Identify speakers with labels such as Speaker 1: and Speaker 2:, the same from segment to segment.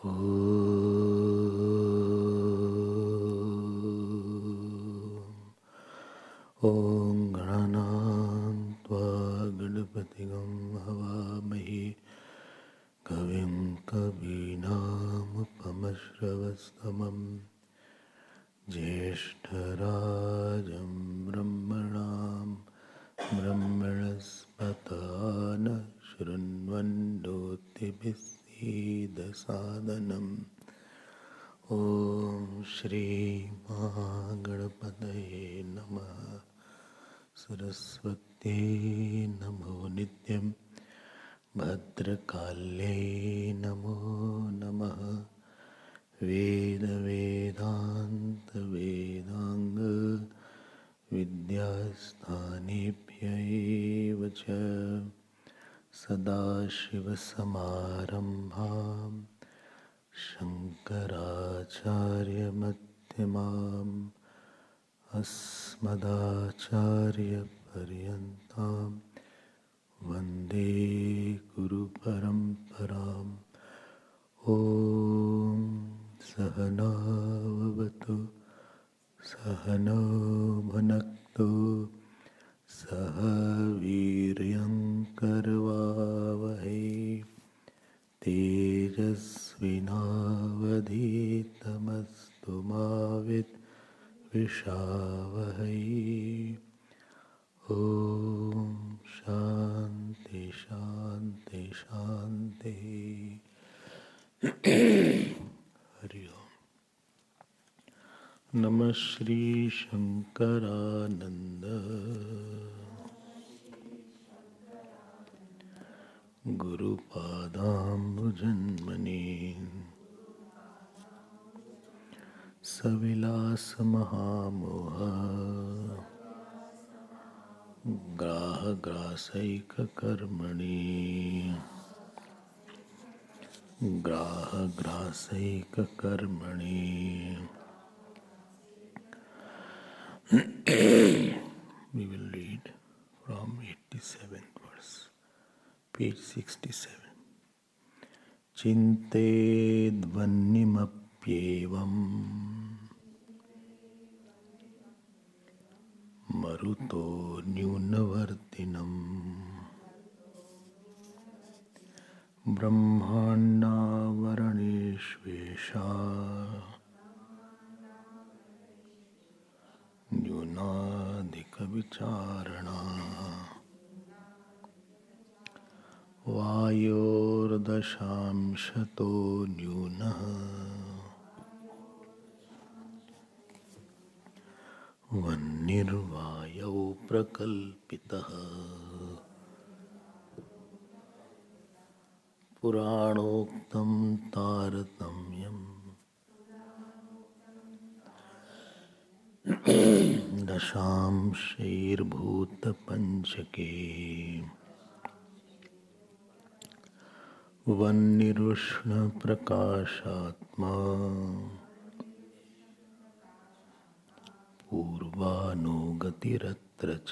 Speaker 1: ॐ गणानां त्वा गणपतिगं हवामहे कविं कवीनामुपमश्रवस्तमं ज्येष्ठराजं ब्रह्मणां ब्रह्मणस्पत न शृण्वन्नोतिभिस्सीदसादनम् ॐ श्री महागणपतये नमः। सरस्वत्यै नमो नित्यं भद्रकाल्यै नमो नमः। वेदान्त विद्यास्थानेभ्यैव च सदाशिवसमारम्भां शङ्कराचार्यमध्यमाम् अस्मदाचार्यपर्यन्तां वन्दे गुरुपरम्पराम्। ॐ सहनाववतु सहनौ भुनक्तु सह वीर्यङ्करवावहै तेजस्विनावधीतमस्तु मा विद्विषावहै। ॐ शान्ति शान्ति शान्ति। हरि ओम। नमः श्री शंकरानंद गुरुपादाम्बुजन्मने सविलास महामोह ग्राहग्रासैक कर्मणि ग्राहग्रासैक कर्मणि। We will read from 87th verse, page 67. Chintedvannimapyevam maruto nyunavartinam brahmanavaraneshvesha न्यूनाधिक विचारणा वायोर्दशांशतो न्यूनः वह्निर्वायौ प्रकल्पितः पुराणोक्तं तारतम्यम् दशांशैर्भूतपञ्चके वह्निरुष्णप्रकाशात्मा पूर्वानुगतिरत्र च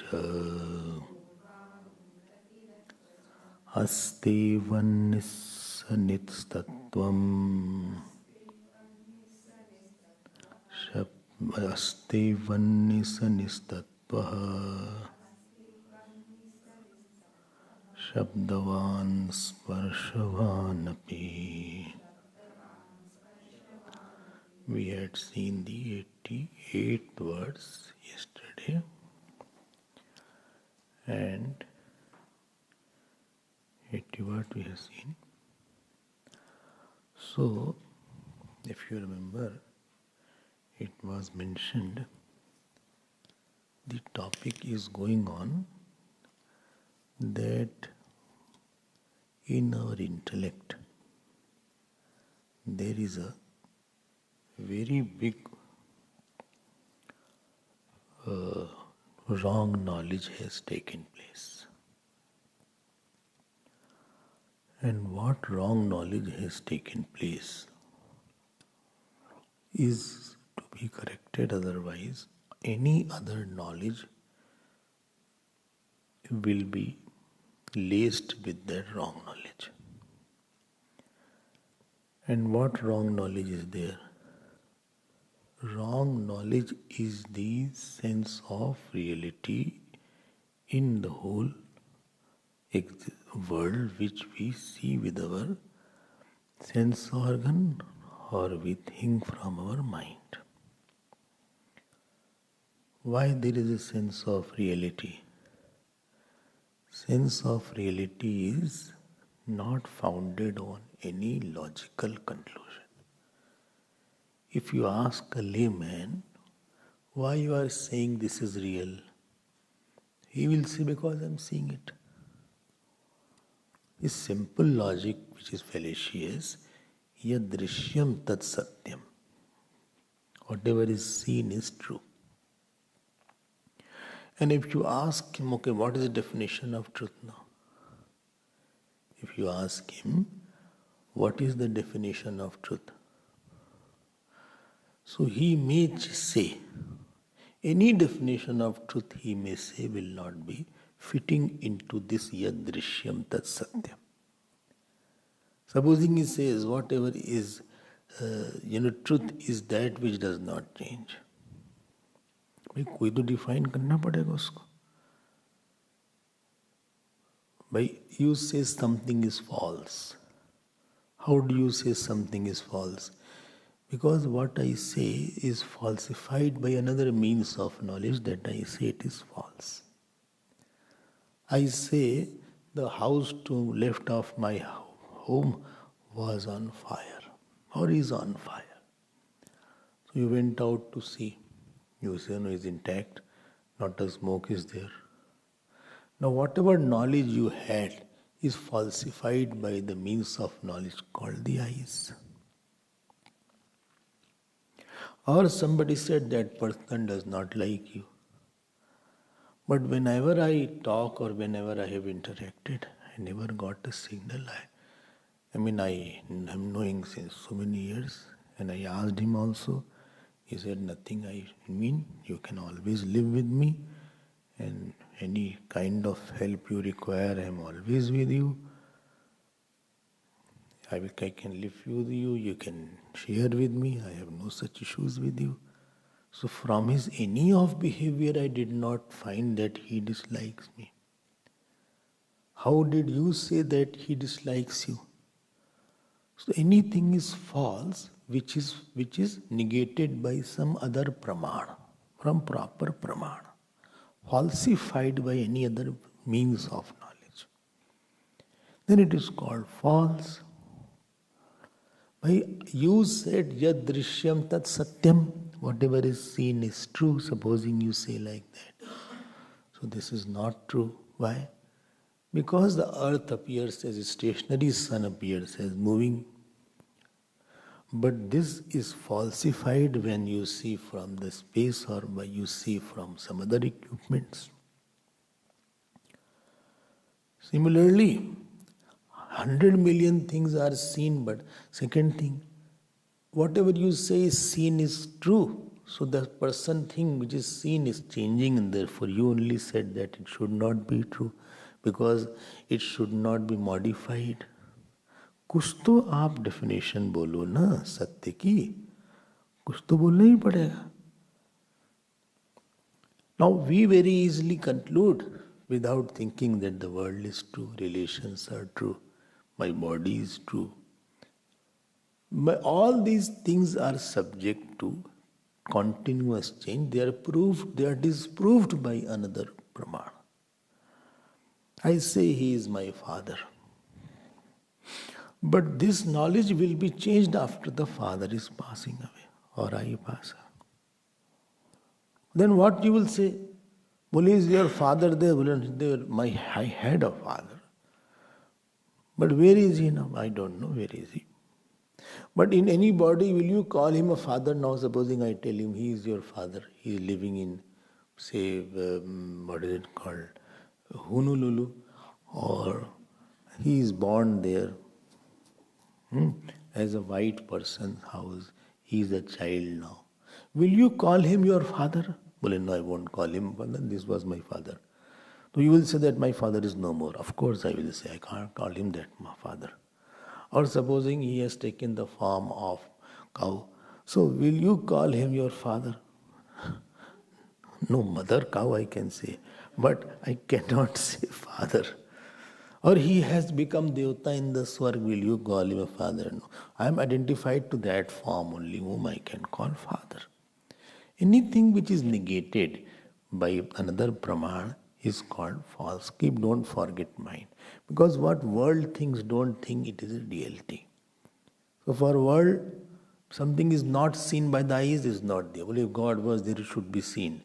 Speaker 1: अस्ति वह्निस्सनिस्तत्त्वम् अस्ति वह्निसनिस्तत्त्वः शब्दवान् स्पर्शवान् अपि. We had seen the 88th verse yesterday, and 80 what we have seen. So, if you remember, it was mentioned, the topic is going on that in our intellect there is a very big wrong knowledge has taken place. And what wrong knowledge has taken place is to be corrected, otherwise any other knowledge will be laced with that wrong knowledge. And what wrong knowledge is there? Wrong knowledge is the sense of reality in the whole world which we see with our sense organ or we think from our mind. Why there is a sense of reality? Sense of reality is not founded on any logical conclusion. If you ask a layman why you are saying this is real, he will say because I am seeing it. This simple logic which is fallacious, yadrishyam tat satyam. Whatever is seen is true. And if you ask him, okay, what is the definition of truth now? If you ask him, what is the definition of truth? So he may say, any definition of truth he may say will not be fitting into this yadrishyam tat satyam. Supposing he says whatever is, truth is that which does not change. भाई कोई तो define करना पड़ेगा उसको. भाई you say something is false. How do you say something is false? Because what I say is falsified by another means of knowledge that I say it is false. I say the house to left of my home was on fire or is on fire. So you went out to see. You say no, it's intact, not a smoke is there. Now whatever knowledge you had is falsified by the means of knowledge called the eyes. Or somebody said that person does not like you. But whenever I talk or whenever I have interacted, I never got a signal. I am knowing since so many years, and I asked him also. He said, nothing, you can always live with me, and any kind of help you require, I am always with you. I can live with you, you can share with me, I have no such issues with you. So from his any of behavior, I did not find that he dislikes me. How did you say that he dislikes you? So anything is false which is negated by some other pramana, from proper pramana, falsified by any other means of knowledge. Then it is called false. You said yadrishyam tat satyam, whatever is seen is true, supposing you say like that. So this is not true. Why? Because the earth appears as stationary, sun appears as moving. But this is falsified when you see from the space or by you see from some other equipments. Similarly, 100 million things are seen, but second thing, whatever you say is seen is true. So the person thing which is seen is changing, and therefore you only said that it should not be true because it should not be modified. कुछ तो आप definition बोलो ना सत्य की, कुछ तो बोलना ही पड़ेगा. Now we very easily conclude without thinking that the world is true, relations are true, my body is true. But all these things are subject to continuous change. They are disproved by another pramana. I say he is my father. But this knowledge will be changed after the father is passing away or I pass away. Then what you will say? Well, is your father there? I had a father. But where is he now? I don't know where is he. But in any body, will you call him a father now? Supposing I tell him he is your father. He is living in, say, what is it called? Honolulu. Or he is born there. As a white person's house, he is a child now. Will you call him your father? Well, no, I won't call him father. This was my father. So you will say that my father is no more. Of course I will say, I can't call him that my father. Or supposing he has taken the form of cow. So will you call him your father? No, mother cow I can say, but I cannot say father. Or he has become Devta in the Swarg, will you call him a father? No. I am identified to that form only, whom I can call father. Anything which is negated by another Praman is called false. Don't forget mind. Because what world thinks, don't think it is a reality. So for world, something is not seen by the eyes is not there. Well, if God was there, it should be seen.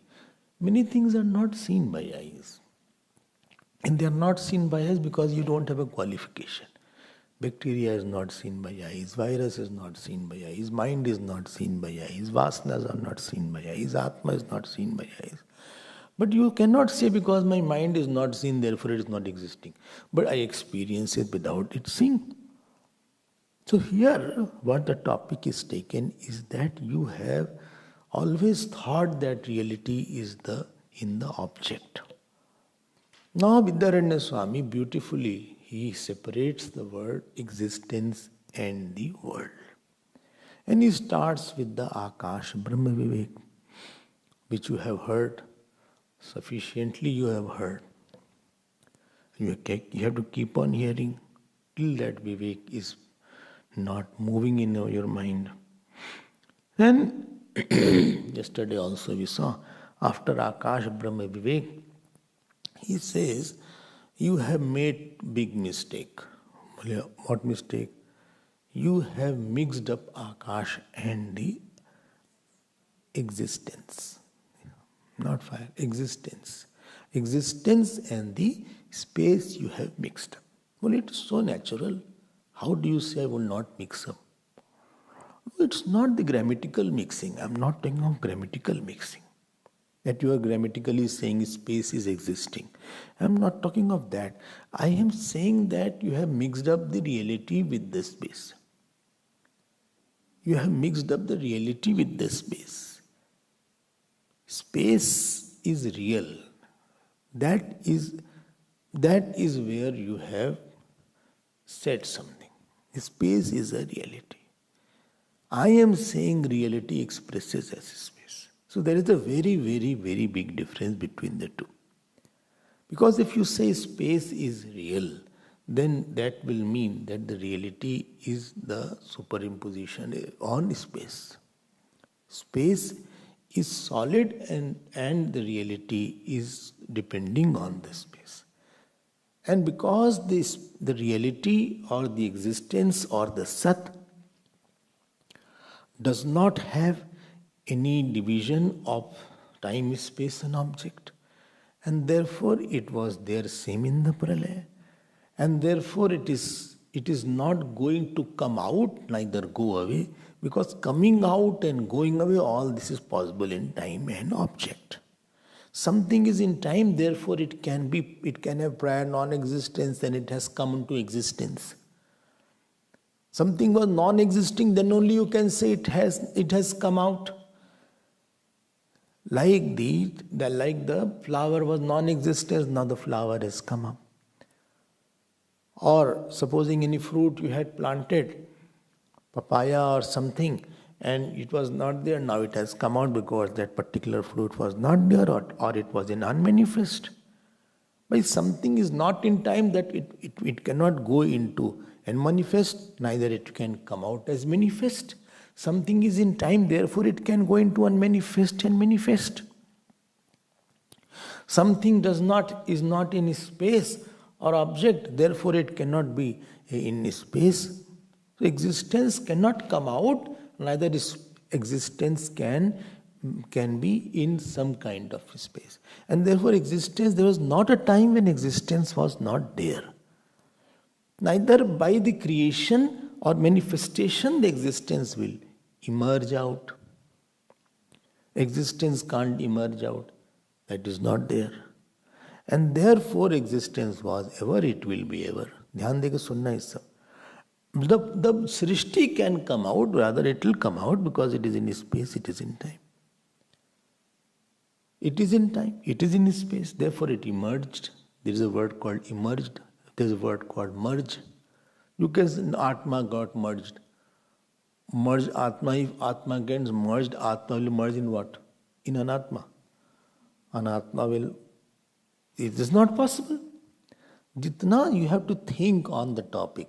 Speaker 1: Many things are not seen by eyes. And they are not seen by eyes because you don't have a qualification. Bacteria is not seen by eyes, virus is not seen by eyes, mind is not seen by eyes, vasanas are not seen by eyes, Atma is not seen by eyes. But you cannot say because my mind is not seen, therefore it is not existing. But I experience it without it seeing. So here, what the topic is taken is that you have always thought that reality is in the object. Now Vidyaranya Swami beautifully, he separates the word existence and the world. And he starts with the Akash Brahma Vivek, which you have heard, sufficiently you have heard. You have to keep on hearing till that Vivek is not moving in your mind. Then, yesterday also we saw, after Akash Brahma Vivek, he says, you have made big mistake. What mistake? You have mixed up Akash and the existence. Not fire, existence. Existence and the space you have mixed up. Well, it is so natural. How do you say I will not mix up? It's not the grammatical mixing. I'm not talking of grammatical mixing. That you are grammatically saying space is existing. I'm not talking of that. I am saying that you have mixed up the reality with the space. You have mixed up the reality with the space. Space is real. That is where you have said something. Space is a reality. I am saying reality expresses as space. So there is a very, very, very big difference between the two. Because if you say space is real, then that will mean that the reality is the superimposition on space. Space is solid and the reality is depending on the space. And because the reality or the existence or the Sat does not have any division of time, space and object, and therefore it was there same in the Pralaya, and therefore it is not going to come out, neither go away, because coming out and going away, all this is possible in time and object. Something is in time, therefore it can have prior non-existence and it has come into existence. Something was non-existing, then only you can say it has come out. Like the flower was non-existent, now the flower has come up. Or supposing any fruit you had planted, papaya or something, and it was not there, now it has come out because that particular fruit was not there or it was in unmanifest. But something is not in time, that it cannot go into and manifest, neither it can come out as manifest. Something is in time, therefore it can go into unmanifest and manifest. Something is not in space or object, therefore it cannot be in space. So existence cannot come out, neither existence can be in some kind of space. And therefore existence, there was not a time when existence was not there. Neither by the creation or manifestation the existence will emerge out. Existence can't emerge out. That is not there. And therefore existence was ever, it will be ever. Dhyan deke sunna is sab. The Srishti can come out, rather it will come out because it is in space, it is in time. It is in time, it is in space, therefore it emerged. There is a word called emerged, there is a word called merge. You can say Atma got merged. Merge Atma, if Atma gets merged, Atma will merge in what? In Anatma. Anatma will, it is not possible. Jitna you have to think on the topic,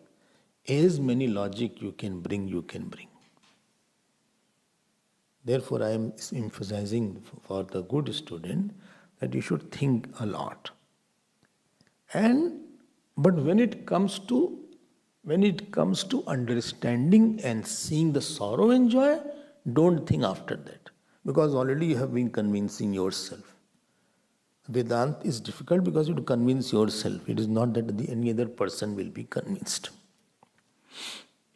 Speaker 1: as many logic you can bring, you can bring. Therefore, I am emphasizing for the good student that you should think a lot. But when it comes to understanding and seeing the sorrow and joy, don't think after that, because already you have been convincing yourself. Vedanta is difficult because you have to convince yourself. It is not that any other person will be convinced.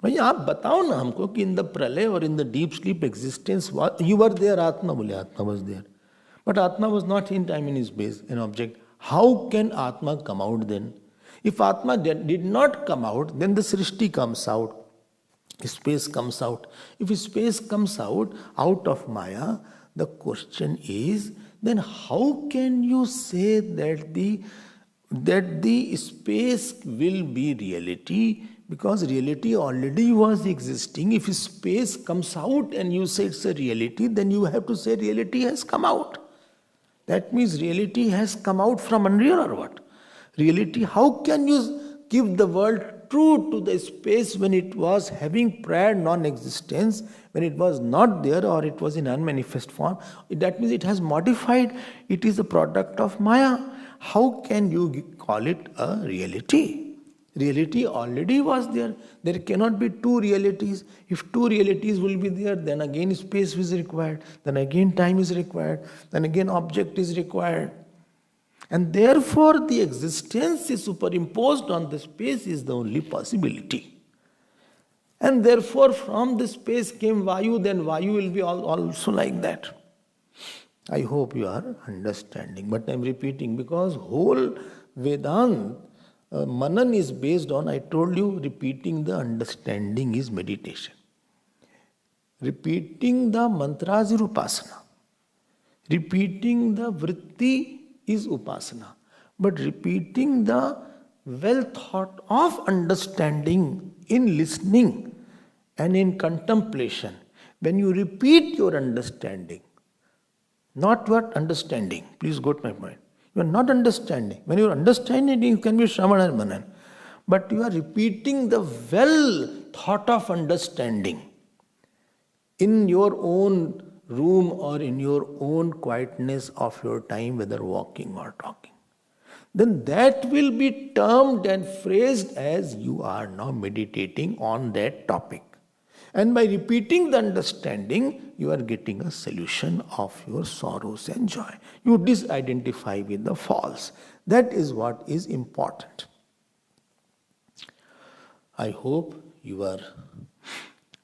Speaker 1: भाई आप बताओ ना हमको कि in the pralay or in the deep sleep existence, you were there, Atma बोले, Atma was there. But Atma was not in time and in space, an object. How can Atma come out then? If Atma did not come out, then the Srishti comes out, space comes out. If space comes out of Maya, the question is, then how can you say that the space will be reality? Because reality already was existing. If space comes out and you say it's a reality, then you have to say reality has come out. That means reality has come out from unreal or what? Reality, how can you give the world true to the space when it was having prior non-existence, when it was not there or it was in unmanifest form? That means it has modified, it is a product of Maya. How can you call it a reality? Reality already was there. There cannot be two realities. If two realities will be there, then again space is required, then again time is required, then again object is required. And therefore the existence is superimposed on the space is the only possibility. And therefore from the space came Vayu, then Vayu will be also like that. I hope you are understanding. But I am repeating because whole Vedanta Manan is based on, I told you, repeating the understanding is meditation. Repeating the mantras is upasana. Repeating the vritti is upasana. But repeating the well thought of understanding in listening and in contemplation, when you repeat your understanding, not what understanding, please go to my point. You are not understanding. When you are understanding, you can be Shramana and Manan. But you are repeating the well thought of understanding in your own room or in your own quietness of your time, whether walking or talking. Then that will be termed and phrased as you are now meditating on that topic. And by repeating the understanding, you are getting a solution of your sorrows and joy. You disidentify with the false. That is what is important. I hope you are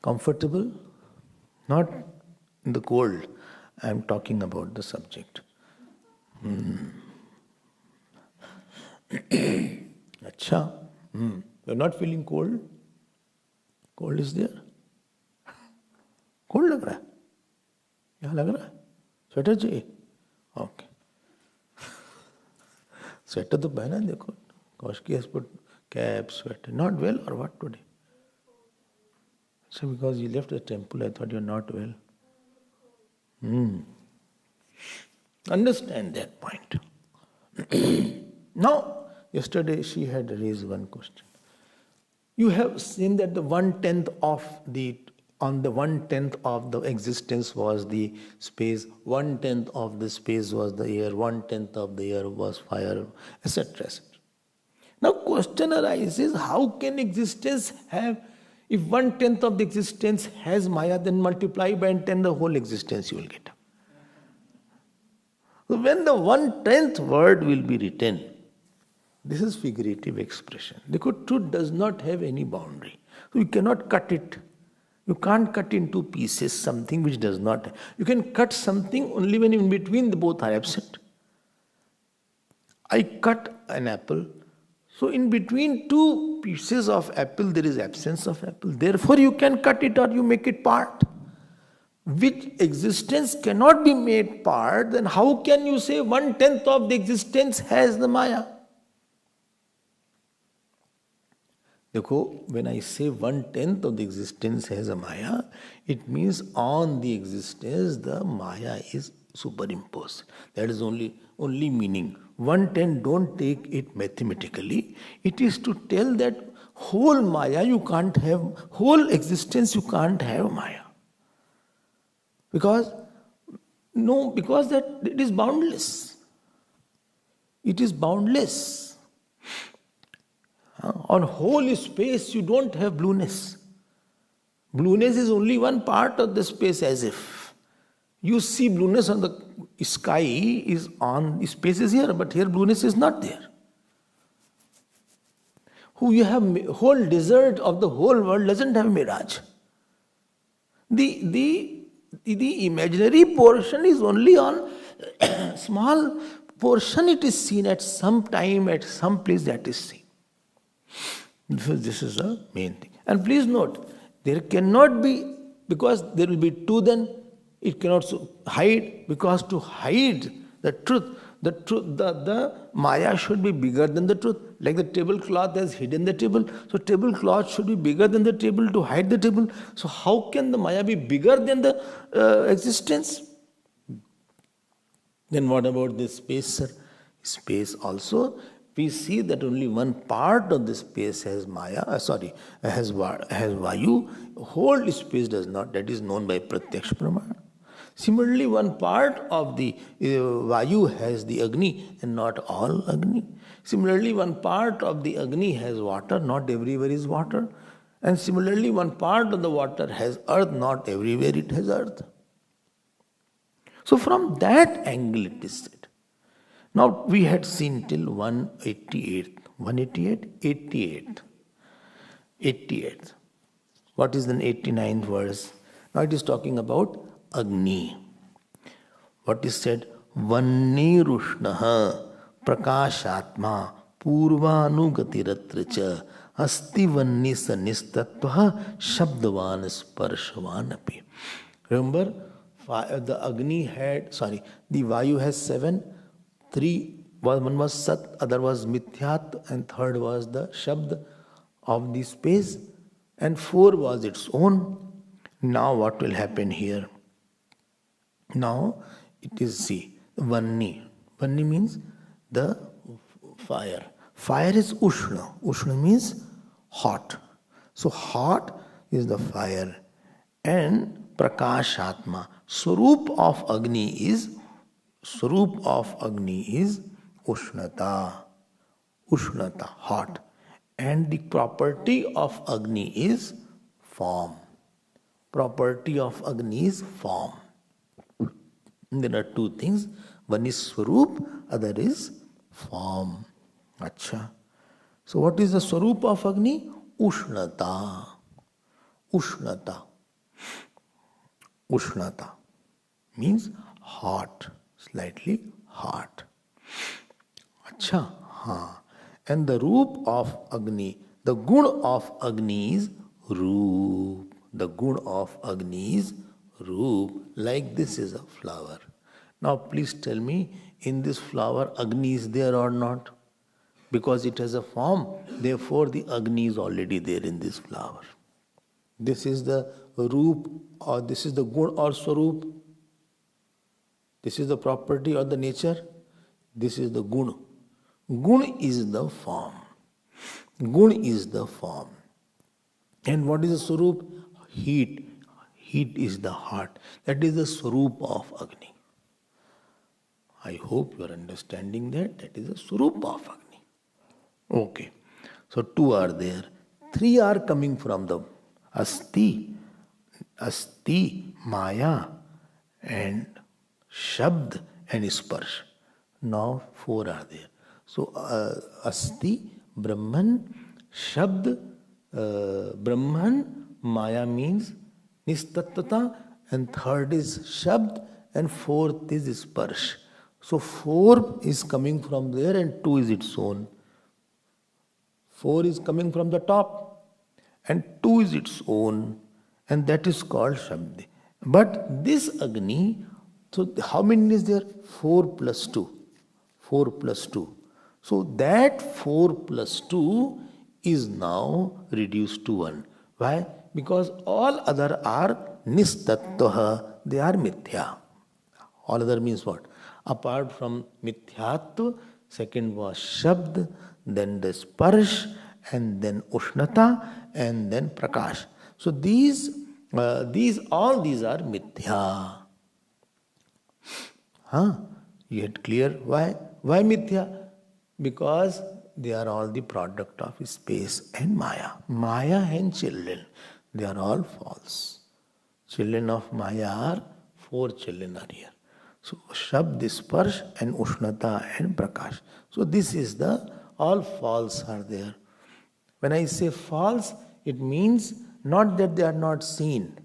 Speaker 1: comfortable, not in the cold. I am talking about the subject. Acha. You are not feeling cold? Cold is there? Cold लग रहा है? क्या लग रहा है? Sweater चाहिए? Okay. Sweater तो पहना है, देखो. Koshki has put cap, sweater. Not well or what today? So because you left the temple, I thought you are not well. Understand that point. Now, yesterday she had raised one question. You have seen that the 1/10 of the existence was the space, 1/10 of the space was the air, 1/10 of the air was fire, etc. Now question arises, how can existence have, if 1/10 of the existence has Maya, then multiply by 10 the whole existence you will get. So when the 1/10th word will be written, this is figurative expression. The truth does not have any boundary. So you cannot cut it. You can't cut into pieces something which does not. You can cut something only when in between the both are absent. I cut an apple. So in between two pieces of apple there is absence of apple. Therefore you can cut it or you make it part. Which existence cannot be made part, then how can you say 1/10 of the existence has the Maya? देखो, when I say 1/10 of the existence has a Maya, it means on the existence the Maya is superimposed. That is only meaning. 1/10, don't take it mathematically. It is to tell that whole Maya you can't have, whole existence you can't have Maya. Because that it is boundless. It is boundless. On whole space you don't have blueness. Blueness is only one part of the space, as if you see blueness on the sky is on, space is here, but here blueness is not there. Who you have whole desert of the whole world doesn't have mirage. The imaginary portion is only on small portion, it is seen at some time, at some place that is seen. This is the main thing. And please note, there cannot be, because there will be two, then it cannot hide, because to hide the truth, the Maya should be bigger than the truth. Like the tablecloth has hidden the table, so tablecloth should be bigger than the table to hide the table. So how can the Maya be bigger than the existence? Then what about this space, sir? Space also, we see that only one part of the space has Maya, has Vayu, whole space does not, that is known by Pratyaksha Pramana. Similarly, one part of the Vayu has the Agni and not all Agni. Similarly, one part of the Agni has water, not everywhere is water. And similarly, one part of the water has earth, not everywhere it has earth. So from that angle it is said. Now we had seen till 188. 188? 88. What is the 89th verse? Now it is talking about Agni. What is said? Vannirushnaha prakashatma purvanugatiratrecha asti vanni sanistatva shabdavan sparshavanapi. Remember, the Agni had, the Vayu has 7. 3, one was Sat, other was Mithyat, and third was the Shabd of the space, and 4 was its own. Now what will happen here? Now it is, see, Vanni. Vanni means the fire. Fire is Ushna. Ushna means hot. So hot is the fire. And Prakashatma. Swarup of Agni is Ushnata. Ushnata, hot. And the property of Agni is form. Property of Agni is form. There are two things. One is Swarup, other is form. Acha. So what is the Swarup of Agni? Ushnata. Ushnata. Ushnata means hot. Slightly hot. Acha, ha. And the roop of Agni, the gun of Agni is roop. The gun of Agni is roop. Like this is a flower. Now please tell me, in this flower Agni is there or not? Because it has a form, therefore the Agni is already there in this flower. This is the roop, or this is the gun or swarup. This is the property or the nature. This is the gun. Gun is the form. Gun is the form. And what is the swarup? Heat. Heat is the heart. That is the swarup of Agni. I hope you are understanding that. That is the swarup of Agni. Okay. So 2 are there. 3 are coming from the Asti, Maya, and Shabd and Sparsh. Now 4 are there. So Asti, Brahman, Shabd, Brahman, Maya means Nistattata, and third is Shabd, and fourth is Sparsh. So 4 is coming from there and 2 is its own. 4 is coming from the top and 2 is its own, and that is called Shabd. But this Agni, so how many is there? 4 plus 2. 4 plus 2. So that 4 plus 2 is now reduced to one. Why? Because all other are nistattvaha, they are mithya. All other means what? Apart from mithyatva, second was shabd, then the sparsh, and then ushnata, and then prakash. So all these are mithya. Huh? You get clear why? Why mithya? Because they are all the product of space and Maya. Maya and children, they are all false. Children of Maya are four children are here. So Shabd, Sparsh and Ushnata and Prakash. So this is the all false are there. When I say false, it means not that they are not seen.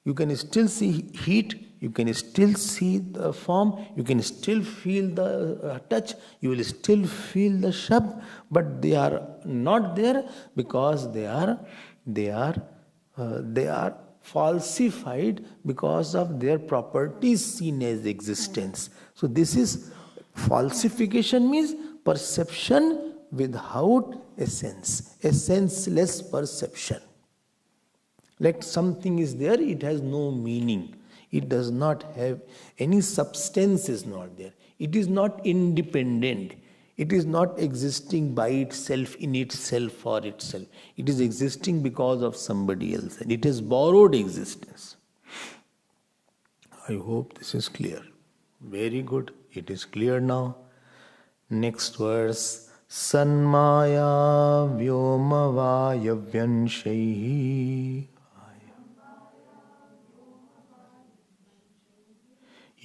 Speaker 1: You can still see heat, you can still see the form, you can still feel the touch, you will still feel the shabd, but they are not there because they are falsified because of their properties seen as existence. So this is falsification means perception without essence, essenceless perception. Like something is there, it has no meaning. It does not have any substance, is not there. It is not independent. It is not existing by itself, in itself, for itself. It is existing because of somebody else, and it has borrowed existence. I hope this is clear. Very good. It is clear now. Next verse. Sanmaya vyoma vayavyanshaihi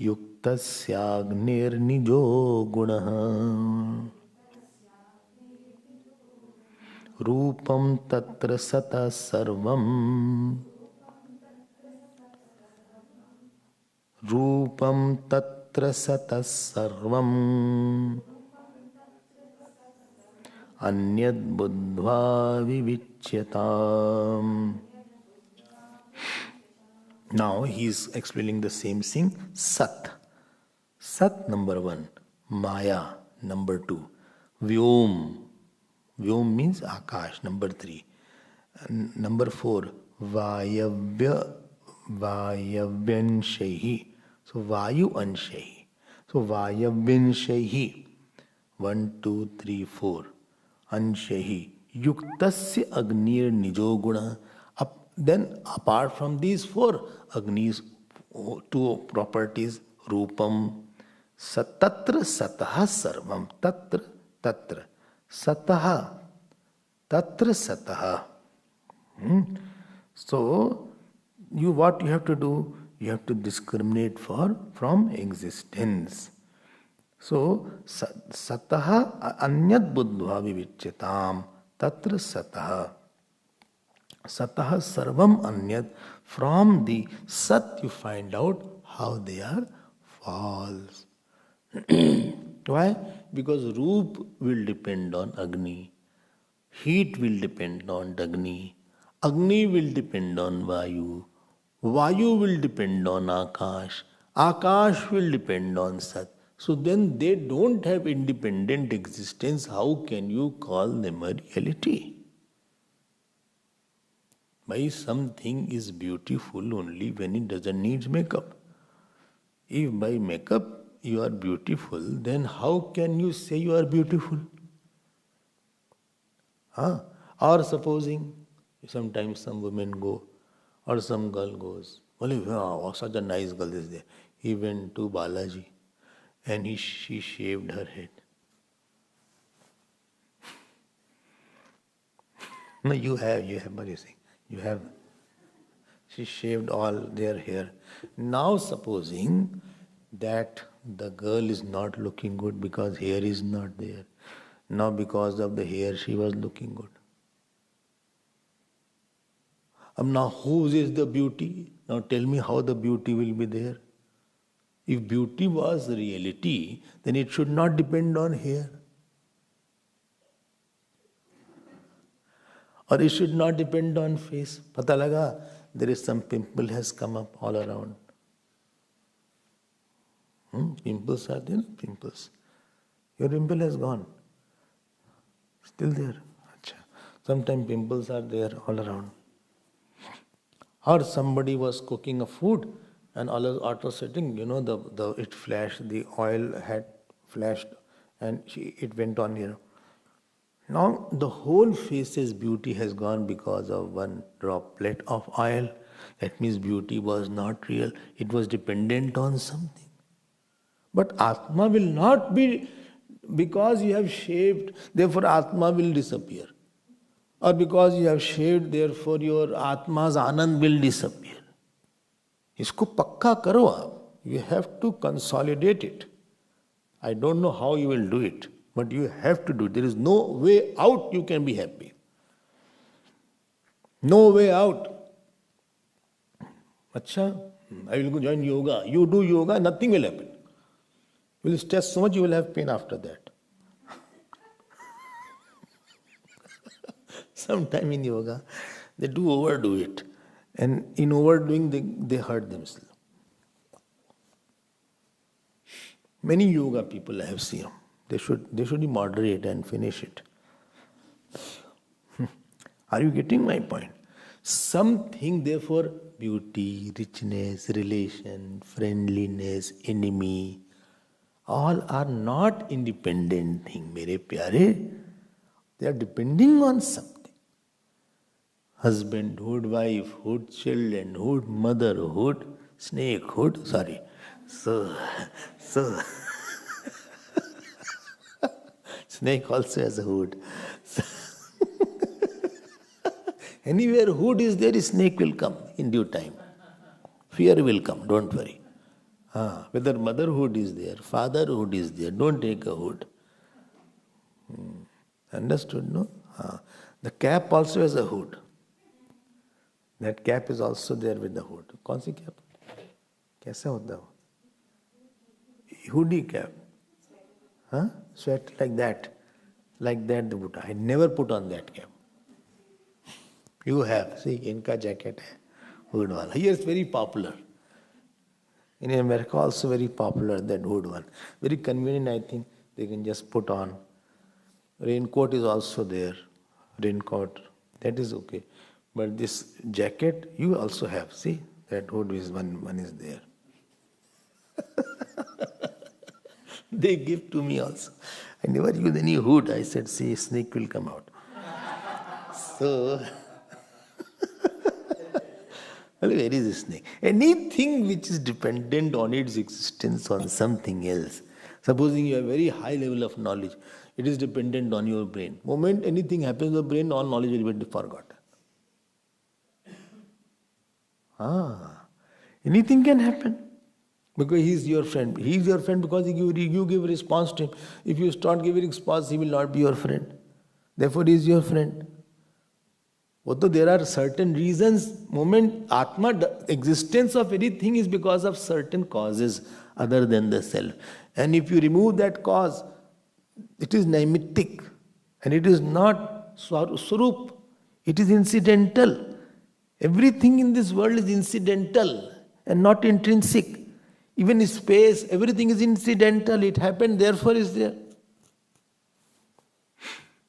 Speaker 1: युक्तस्याग्निर्निजो गुणः रूपं तत्र सतः सर्वम् रूपं तत्र सतः सर्वम् अन्यद् बुद्ध्वा विविच्यताम्. Now he is explaining the same thing. Sat. Sat number 1. Maya number 2. Vyom. Vyom means Akash number 3. Number 4. Vayavyanshahi. So Vayu Anshahi. So Vayavyanshahi. 1, 2, 3, 4. Anshahi. Yuktasya Agnir Nijo Guna. Then apart from these four, Agni's two properties, Rupam, Satatra Sataha Sarvam, Tatra, Sataha, Tatra Sataha. So, what you have to do? You have to discriminate from existence. So, Sataha Anyat Buddhva Vivichyatam, Tatra Sataha. Sataha sarvam anyat. From the sat you find out how they are false. Why? Because roop will depend on Agni. Heat will depend on Agni. Agni will depend on Vayu. Vayu will depend on Akash. Akash will depend on Sat. So then they don't have independent existence. How can you call them a reality? Why something is beautiful only when it doesn't need makeup. If by makeup you are beautiful, then how can you say you are beautiful? Or supposing sometimes some women go or some girl goes, well, wow, such a nice girl is there. He went to Balaji and she shaved her head. No, you have what you saying. You have. She shaved all their hair. Now supposing that the girl is not looking good because hair is not there. Now because of the hair she was looking good. Now whose is the beauty? Now tell me how the beauty will be there. If beauty was reality, then it should not depend on hair. Or it should not depend on face. Pata laga, there is some pimple has come up all around. Pimples are there, pimples. Your pimple has gone. Still there. Achha. Sometimes pimples are there all around. Or somebody was cooking a food and all after setting, it flashed, the oil had flashed and it went on here. Now the whole face's beauty has gone because of one droplet of oil. That means beauty was not real. It was dependent on something. But Atma will not be, because you have shaved, therefore Atma will disappear. Or because you have shaved, therefore your Atma's Anand will disappear. इसको पक्का करो आप. You have to consolidate it. I don't know how you will do it, but you have to do it. There is no way out you can be happy. No way out. Acha, I will go join yoga. You do yoga, nothing will happen. You will stress so much, you will have pain after that. Sometime in yoga, they do overdo it. And in overdoing, they hurt themselves. Many yoga people I have seen, they should be moderate and finish it. Are you getting my point? Something, therefore, beauty, richness, relation, friendliness, enemy, all are not independent things, mere pyare. They are depending on something. Husbandhood, wifehood, childrenhood, motherhood, snakehood, sorry. So, snake also has a hood. Anywhere hood is there, snake will come in due time. Fear will come, don't worry. Whether motherhood is there, fatherhood is there, don't take a hood. Understood, no? The cap also has a hood. That cap is also there with the hood. कौन सी cap? कैसा होता है? Hoodie cap. Sweat like that. Like that the Buddha. I never put on that cap. You have. See, inka jacket hai. Hood wala. Here it's very popular. In America also very popular, that hood one. Very convenient, I think. They can just put on. Raincoat is also there. Raincoat. That is okay. But this jacket, you also have. See, that hood is one is there. They give to me also. I never use any hood. I said, see, snake will come out. So, well, where is the snake? Anything which is dependent on its existence on something else. Supposing you have very high level of knowledge, it is dependent on your brain. Moment anything happens to the brain, all knowledge will be forgotten. Anything can happen. Because he is your friend. He is your friend because you give response to him. If you start giving response, he will not be your friend. Therefore, he is your friend. Although there are certain reasons, Atma, the existence of anything is because of certain causes other than the self. And if you remove that cause, it is naimittic. And it is not swarup. It is incidental. Everything in this world is incidental and not intrinsic. Even space, everything is incidental. It happened, therefore is there.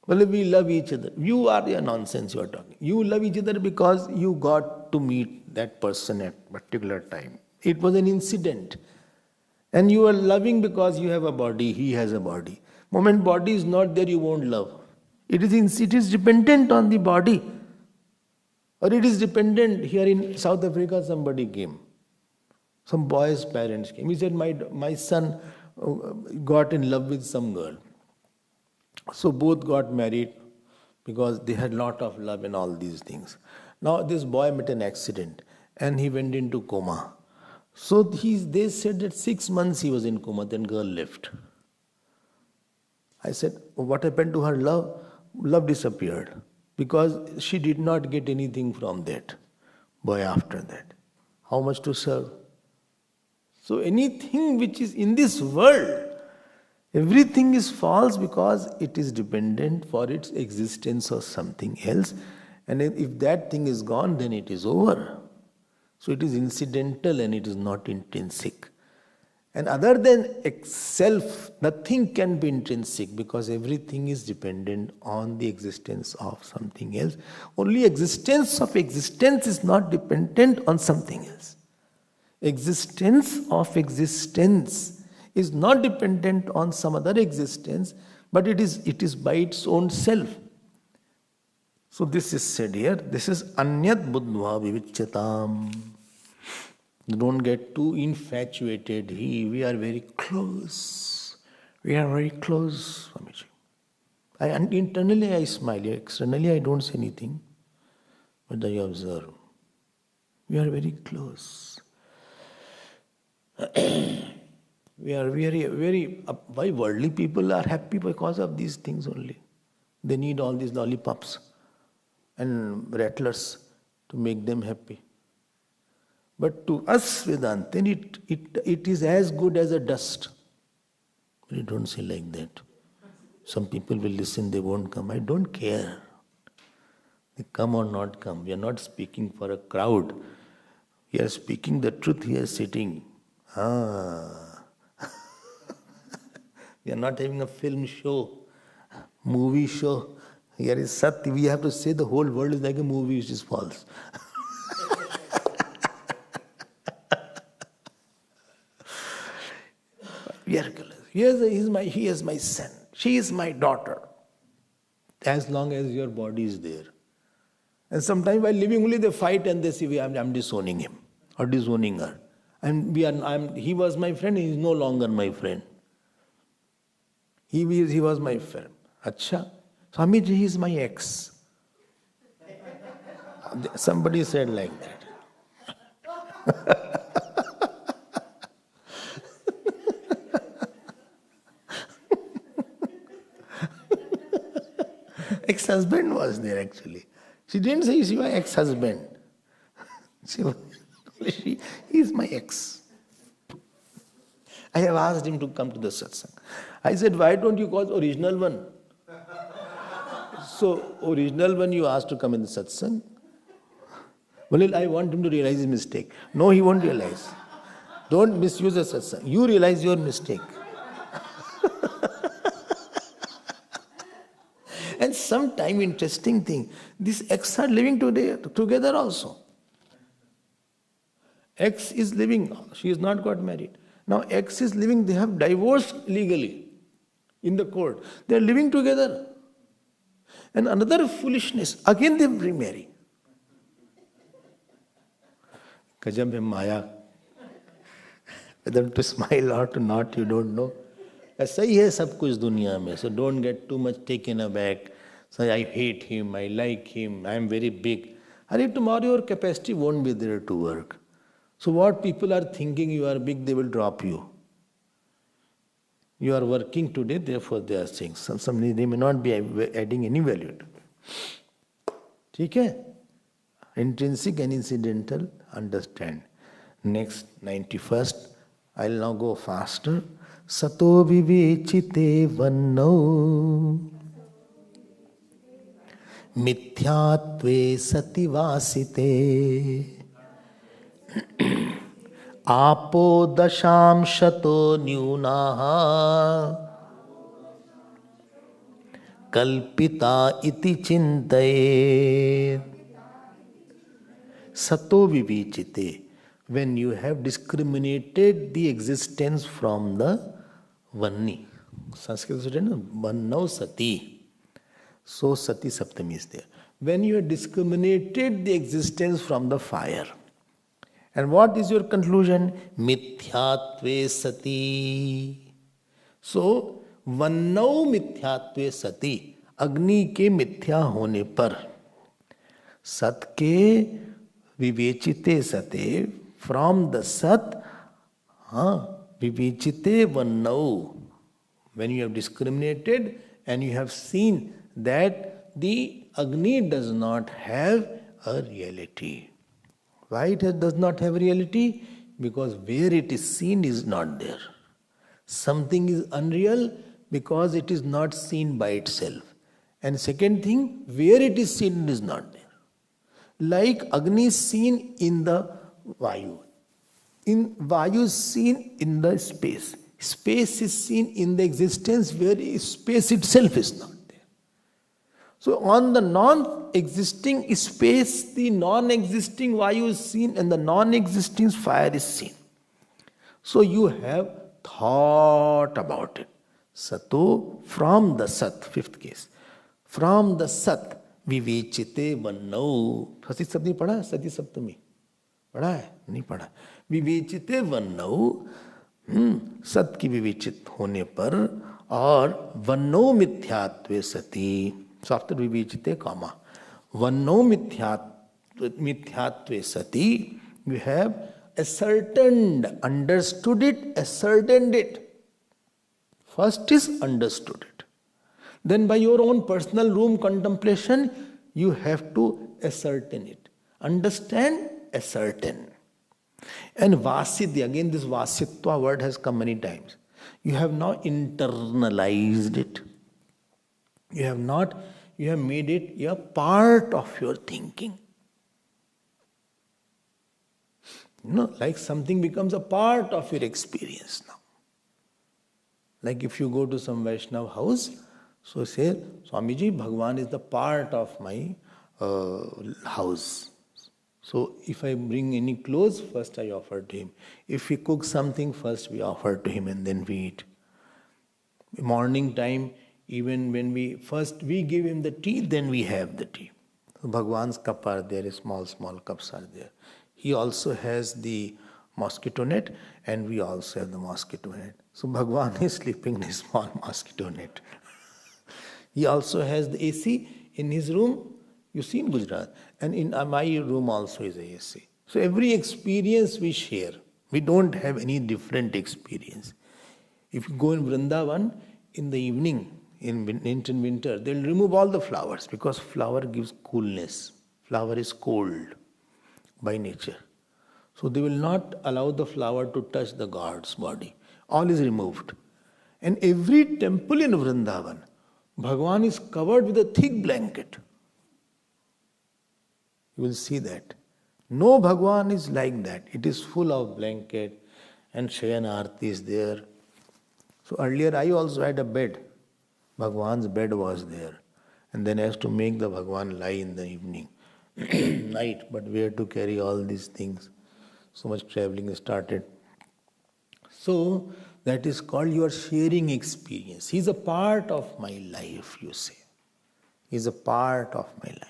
Speaker 1: Well, we love each other. You are the nonsense you are talking. You love each other because you got to meet that person at a particular time. It was an incident. And you are loving because you have a body, he has a body. Moment body is not there, you won't love. It is dependent on the body. Or it is dependent, here in South Africa somebody came. Some boy's parents came. He said, my son got in love with some girl. So both got married because they had lot of love and all these things. Now this boy met an accident and he went into coma. So they said that 6 months he was in coma, then girl left. I said, what happened to her love? Love disappeared because she did not get anything from that boy after that. How much to serve? So anything which is in this world, everything is false because it is dependent for its existence or something else. And if that thing is gone, then it is over. So it is incidental and it is not intrinsic. And other than self, nothing can be intrinsic because everything is dependent on the existence of something else. Only existence of existence is not dependent on something else. Existence of existence is not dependent on some other existence, but it is by its own self. So this is said here. This is anyat buddhva vivicchatam. Don't get too infatuated. We are very close. We are very close, Swamiji. Internally I smile. Externally I don't say anything. But I observe. We are very close. We are very. Why worldly people are happy because of these things only. They need all these lollipops and rattlers to make them happy. But to us Vedantin, it is as good as a dust. But you don't say like that. Some people will listen, they won't come. I don't care. They come or not come. We are not speaking for a crowd. We are speaking the truth here sitting. We are not having a film show, movie show. Here is Sat. We have to say the whole world is like a movie which is false. We are close. He is my son. She is my daughter. As long as your body is there. And sometimes while living only they fight and they say, I'm disowning him or disowning her. And he was my friend, he is no longer my friend. He was my friend. Acha, Swamiji, he is my ex. Somebody said like that. Ex-husband was there actually. She didn't say she was ex-husband. He is my ex. I have asked him to come to the satsang. I said, why don't you call the original one? So, original one you asked to come in the satsang. Well, I want him to realize his mistake. No, he won't realize. Don't misuse the satsang. You realize your mistake. And sometime interesting thing, these ex are living together also. Ex is living, she has not got married. Now ex is living, they have divorced legally in the court. They are living together. And another foolishness, again they remarry. Gajab hai Maya. Whether to smile or to not, you don't know. ऐसा ही है सब कुछ दुनिया में. So don't get too much taken aback. Say, I hate him, I like him, I am very big. And tomorrow your capacity won't be there to work. So what people are thinking you are big, they will drop you. You are working today, therefore they are saying. They may not be adding any value to you. ठीक है? Intrinsic and incidental, understand. Next, 91st. I'll now go faster. Sato vivechite vanno mithyatve sati vasite apo dasham shato nyunaha kalpita iti chintaye. Sato vivechite. When you have discriminated the existence from the Vanni. Sanskrit student, Vannau Sati. So Sati Saptami is there. When you have discriminated the existence from the fire. And what is your conclusion? Mithyatve Sati. So, Vannau Mithyatve Sati. Agni ke mithya hone par. Sat ke vivechite sate. From the Sat, vivechite vannau. When you have discriminated and you have seen that the Agni does not have a reality. Why it does not have reality? Because where it is seen is not there. Something is unreal because it is not seen by itself. And second thing, where it is seen is not there. Like Agni is seen in the Vayu. In Vayu is seen in the space. Space is seen in the existence where space itself is not there. So on the non-existing space, the non-existing Vayu is seen and the non-existing fire is seen. So you have thought about it. Sato, from the Sat, fifth case. From the Sat, Vivechite Vannau. Sati Saptami padha? Sati Saptami. पढ़ा है? नहीं पढ़ा. विवेचिते वन्नौ, सत की विवेचित होने पर और वन्नौ मिथ्यात्वे सती. So after विवेचिते comma, वन्नौ मिथ्यात्वे Sati, you have ascertained, understood it, ascertained it. First is understood it. Then by your own personal room contemplation, you have to ascertain it. Understand, ascertain. And Vasidya, again this Vasitva word has come many times. You have now internalized it. You have made it a part of your thinking. Like something becomes a part of your experience now. Like if you go to some Vaishnava house, so say, Swamiji, Bhagwan is the part of my house. So if I bring any clothes, first I offer to him. If we cook something, first we offer to him and then we eat. Morning time, even when we give him the tea, then we have the tea. So Bhagwan's cup are there, small cups are there. He also has the mosquito net and we also have the mosquito net. So Bhagwan is sleeping in a small mosquito net. He also has the AC in his room. You see in Gujarat. And in my room also is a AC. So every experience we share. We don't have any different experience. If you go in Vrindavan in the evening, in winter, they'll remove all the flowers because flower gives coolness. Flower is cold by nature. So they will not allow the flower to touch the god's body. All is removed. And every temple in Vrindavan, Bhagwan is covered with a thick blanket. You will see that. No Bhagwan is like that. It is full of blanket and Shayan Arti is there. So earlier I also had a bed. Bhagwan's bed was there. And then I have to make the Bhagwan lie in the evening. Night, but where to carry all these things? So much traveling started. So that is called your sharing experience. He is a part of my life, you say. He is a part of my life.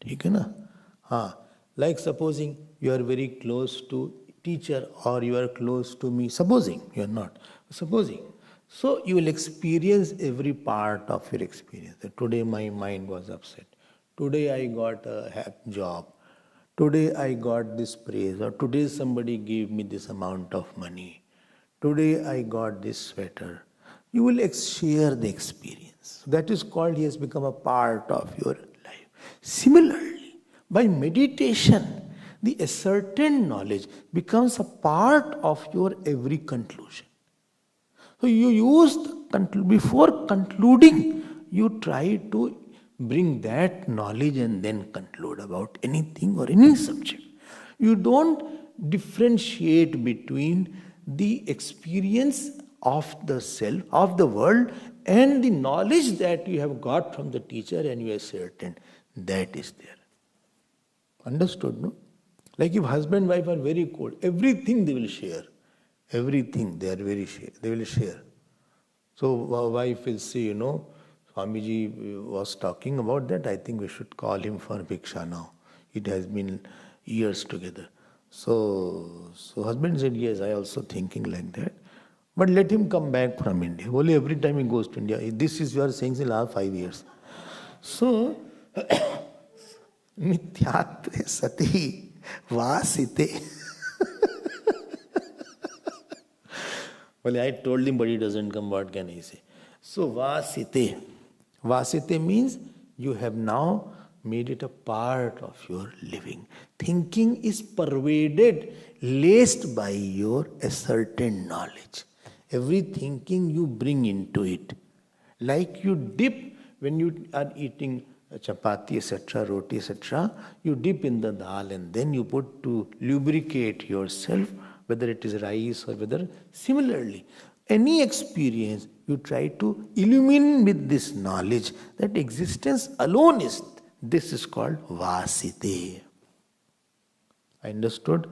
Speaker 1: ठीक है ना? Like supposing you are very close to teacher or you are close to me. Supposing you are not. Supposing. So you will experience every part of your experience. Today my mind was upset. Today I got a job. Today I got this praise. Or today somebody gave me this amount of money. Today I got this sweater. You will share the experience. That is called he has become a part of your life. Similarly, by meditation, the ascertained knowledge becomes a part of your every conclusion. So you use before concluding, you try to bring that knowledge and then conclude about anything or any subject. You don't differentiate between the experience of the self, of the world, and the knowledge that you have got from the teacher and you are certain that is there. Understood, no? Like if husband and wife are very cold, everything they will share. Everything they will share. So wife will say, Swamiji was talking about that. I think we should call him for Bhiksha now. It has been years together. So husband said, yes, I also thinking like that. But let him come back from India. Only every time he goes to India. This is you are saying in the last 5 years. So, Mithyatve sati vasite. Well, I told him, but he doesn't come. What can I say? So, vasite. Vasite means you have now made it a part of your living. Thinking is pervaded, laced by your ascertained knowledge. Every thinking you bring into it. Like you dip when you are eating chapati, etc., roti, etc., you dip in the dal and then you put to lubricate yourself, whether it is rice or whether similarly. Any experience, you try to illumine with this knowledge that existence alone is. This is called vasite. Understood?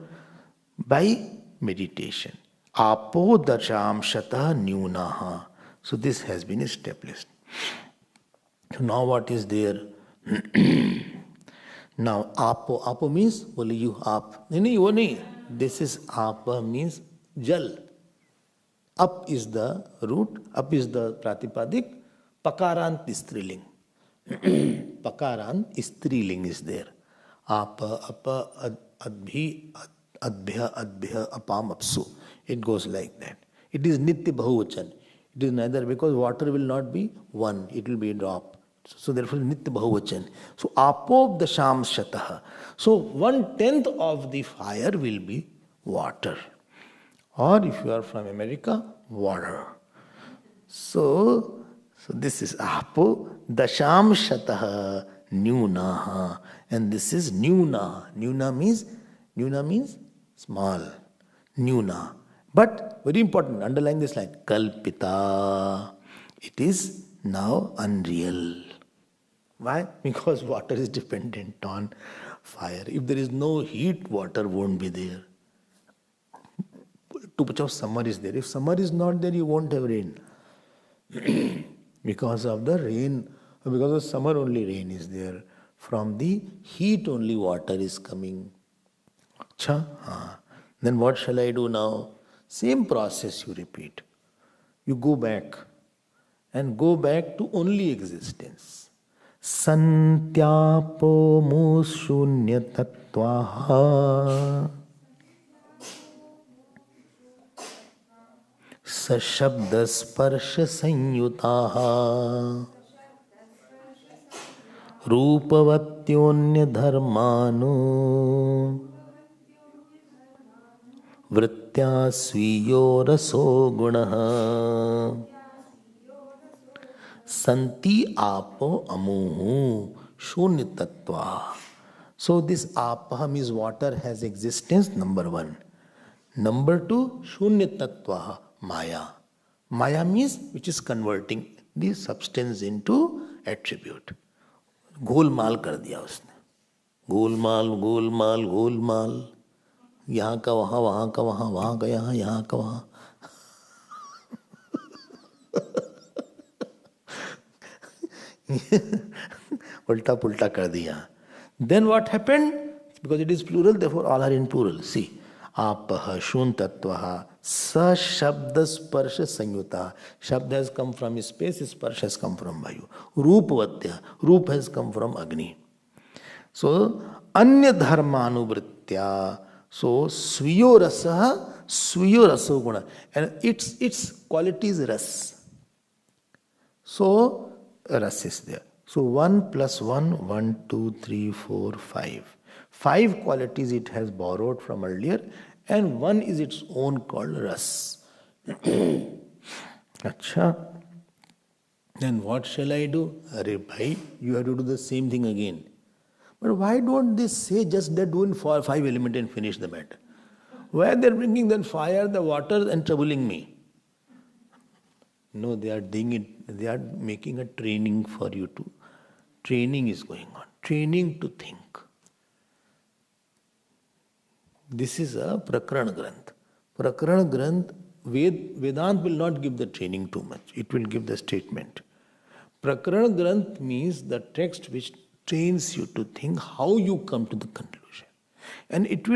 Speaker 1: By meditation. Apo dachamshata nyunaha. So this has been established. So now what is there? Now apo means only you ap. No. This is apa means jal. Up is the root, up is the pratipadik, pakarant is striling. Pakarant is striling is there. Apa, adbhi, adbhya, apam, apsu. It goes like that. It is nitya bahuvachan. It is neither, because water will not be one, it will be a drop. So therefore nitya bahuvachan. So apo dasham shataha. So 1/10 of the fire will be water. Or if you are from America, water. So this is apo dasham shataha nyunaha. And this is nyuna. Nyuna means small. Nyuna. But very important, underline this line. Kalpita. It is now unreal. Why? Because water is dependent on fire. If there is no heat, water won't be there. Too much of summer is there. If summer is not there, you won't have rain. Because of the rain, because of summer only rain is there. From the heat only water is coming. Achha? Then what shall I do now? Same process you repeat. You go back. And go back to only existence. Santyapo mushunya tattvaha Sashabda sparsha sanyutaha Rupavattyonya dharmanu Vrittya sviyo raso gunaha Santi apo amuhu shunya tattva. So this apa means water has existence, number 1. Number 2, shunya tattva, maya. Maya means which is converting the substance into attribute. Golmaal कर दिया उसने. गोलमाल. यहाँ का वहाँ, वहाँ का वहाँ, वहाँ का यहाँ, यहाँ का वहाँ. Ulta pulta kar diya. Then what happened? Because it is plural, therefore all are in plural. See, apaha shun tattvaha sa shabda sparsha sanyuta. Shabda has come from space, sparsha has come from vayu. Rupavatya, roop has come from agni. So anya dharma anuvritya. So sviyo raso guna. And its quality is ras. So ras is there. So 1 plus 1, 1, 2, 3, 4, 5. 5 qualities it has borrowed from earlier, and 1 is its own called ras. Achha. Then what shall I do? Arey bhai, you have to do the same thing again. But why don't they say just that do in 5 elements and finish the matter? Why they are bringing that fire, the water and troubling me? No, they are doing it. They are making a training for you to. Training is going on. Training to think. This is a Prakarana Granth. Prakarana Granth, Vedanta will not give the training too much. It will give the statement. Prakarana Granth means the text which trains you to think how you come to the conclusion. And it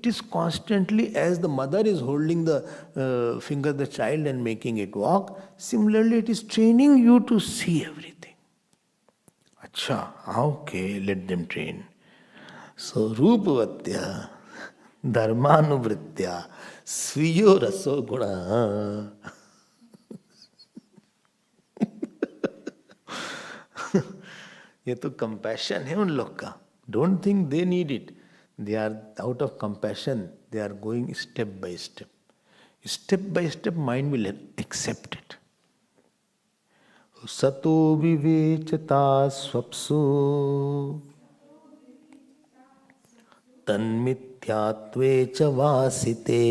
Speaker 1: is constantly, as the mother is holding the finger of the child and making it walk, similarly it is training you to see everything. Acha, okay, let them train. So, Rupavatya, Dharmanuvritya, Sviyo Raso Guna. ये तो compassion है उन लोग का. Don't think they need it. They are out of compassion. They are going step by step. Step by step, mind will accept it. सतो विवेचता स्वप्सु तन्मिथ्यात्वे च वासिते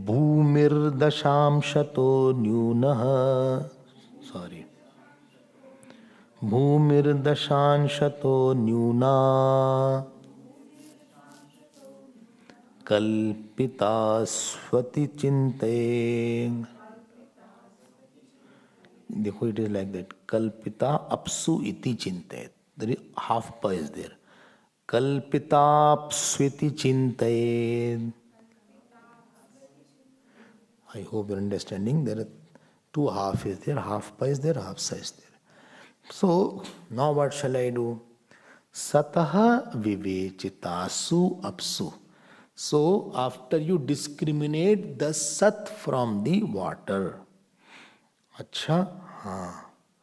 Speaker 1: भूमिर्दशांशतो न्यूनः sorry भूमिर्दशांशतो न्यूना कल्पिता स्वति चिंते देखो इट इज लाइक दैट कल्पिता अपसु इति चिंते हाफ प इज देयर कल्पिताप्स्विति चिंते I hope you're understanding. There are two half is there, half pa is there, half sa is there. So now what shall I do? Sataha vivechitasu apsu. So after you discriminate the sat from the water. Acha?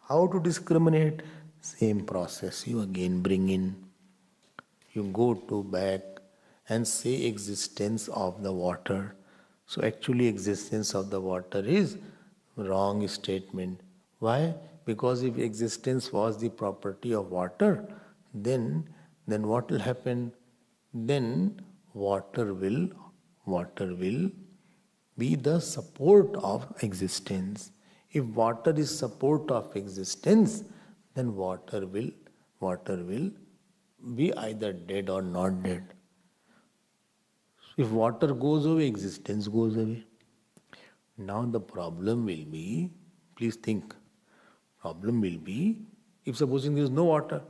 Speaker 1: How to discriminate? Same process. You again bring in. You go to back and say existence of the water. So actually existence of the water is wrong statement. Why? Because if existence was the property of water, then what will happen? Then water will be the support of existence. If water is support of existence, then water will be either dead or not dead. If water goes away, existence goes away. Now the problem will be, please think, problem will be, if supposing there is no water,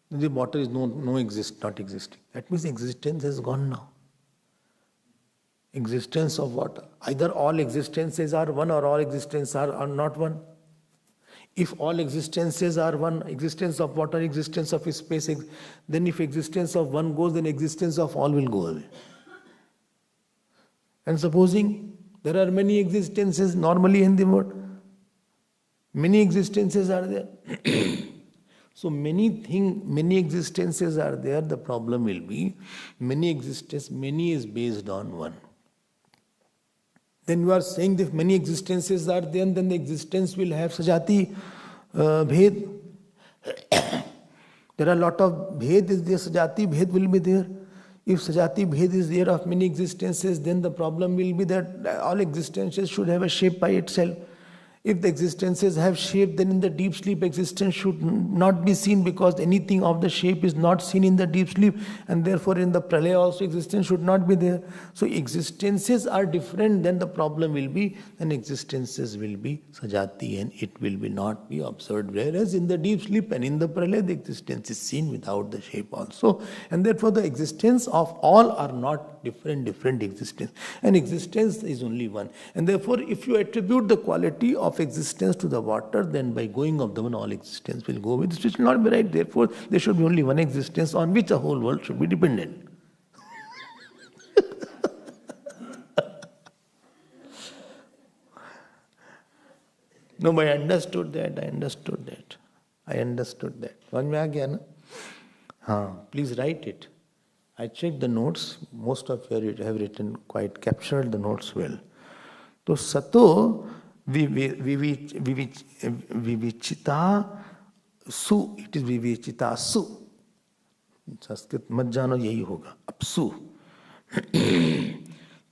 Speaker 1: then the water is not existing. That means existence has gone now. Existence of water. Either all existences are one or all existences are not one. If all existences are one, existence of water, existence of space, then if existence of one goes, then existence of all will go away. And supposing there are many existences normally in the world, many existences are there. So many existences are there. The problem will be many is based on one. Then you are saying that if many existences are there, then the existence will have sajati bhed. There are a lot of bhed is there, sajati bhed will be there. If sajati bhed is there of many existences, then the problem will be that all existences should have a shape by itself. If the existences have shape, then in the deep sleep existence should not be seen, because anything of the shape is not seen in the deep sleep, and therefore in the pralaya also existence should not be there. So existences are different, then the problem will be, then existences will be sajati and it will be not be observed. Whereas in the deep sleep and in the pralaya, the existence is seen without the shape also. And therefore the existence of all are not different existence. And existence is only one. And therefore if you attribute the quality of existence to the water, then by going of the one, all existence will go away. This will not be right. Therefore, there should be only one existence on which the whole world should be dependent. No, but I understood that. समझ में आ गया ना? हाँ, please write it. I checked the notes. Most of you have written quite, captured the notes well. तो सतो विविचिता सु, it is विविचिता सु. संस्कृत मत जानो, यही होगा अपसु.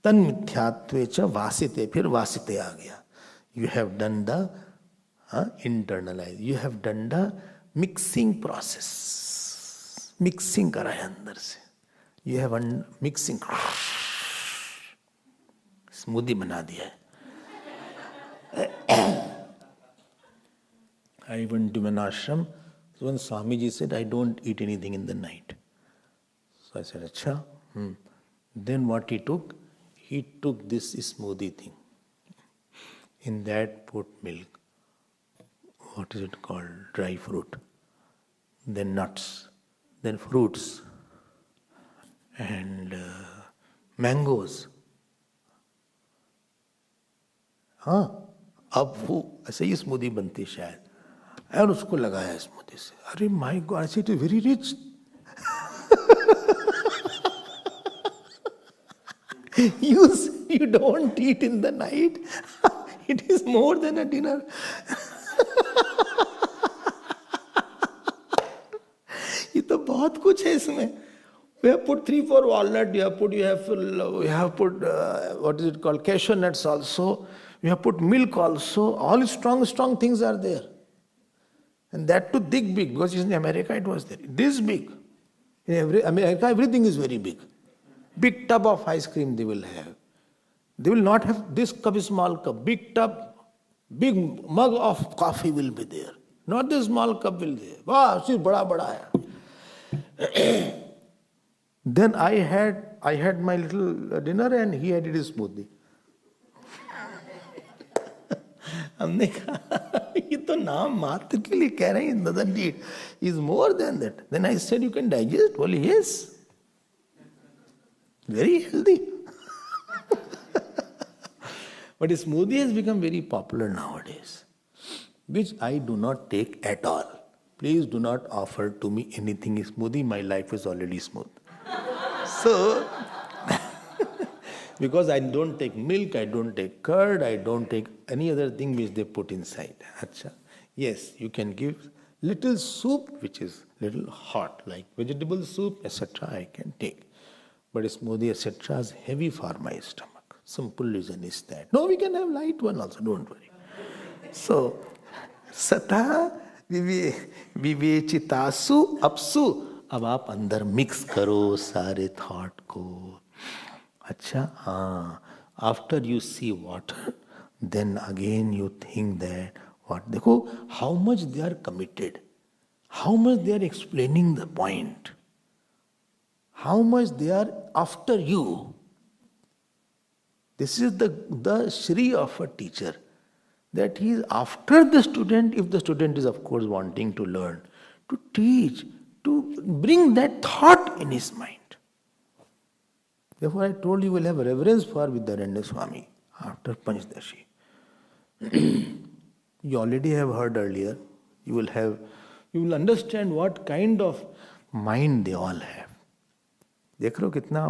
Speaker 1: तन मिथ्यात्वे च वासिते, फिर वासिते आ गया. You have done the internalize, you have done the mixing process. Mixing करा है अंदर से. यू हैव मिक्सिंग, स्मूदी बना दिया है. I went to an ashram. So when Swamiji said, I don't eat anything in the night. So I said, Acha. Then what he took? He took this smoothie thing. In that put milk. What is it called? Dry fruit. Then nuts. Then fruits. And mangoes. अब वो ऐसे ही smoothie बनती शायद, और उसको लगाया smoothie से. अरे my God, it is very rich. You don't eat in the night. It is more than a dinner. ये तो बहुत कुछ है इसमें. We have put 3-4 walnut. You have put what is it called, cashew nuts also. You have put milk also. All strong things are there, and that too big because in America it was there. This big. In America everything is very big. Big tub of ice cream they will have. They will not have this cup, small cup. Big tub, big mug of coffee will be there. Not this small cup will be there. Wow, see, bada hai. Then I had my little dinner and he had his smoothie. हमने कहा ये तो नाम मात्र के लिए कह रहे हैं, doesn't it? Is more than that. Then I said, you can digest? Well, yes. Very healthy. But a smoothie has become very popular nowadays, which I do not take at all. Please do not offer to me anything smoothie. My life is already smooth. So, because I don't take milk, I don't take curd, I don't take any other thing which they put inside. Achha. Yes, you can give little soup which is little hot, like vegetable soup, etc. I can take. But smoothie, etc. is heavy for my stomach. Simple reason is that. No, we can have light one also, don't worry. So, sata vivechitasu apsu. अब आप अंदर mix करो सारे thought को. अच्छा, हाँ. After you see water, then again you think that what? देखो how much they are committed, how much they are explaining the point, how much they are after you. This is the Shri of a teacher, that he is after the student, if the student is of course wanting to learn, to teach, to bring that thought in his mind. Therefore I told you will have reverence for Vedanta Swami after Panchadashi. You already have heard earlier. You will understand what kind of mind they all have. देख रहे हो कितना,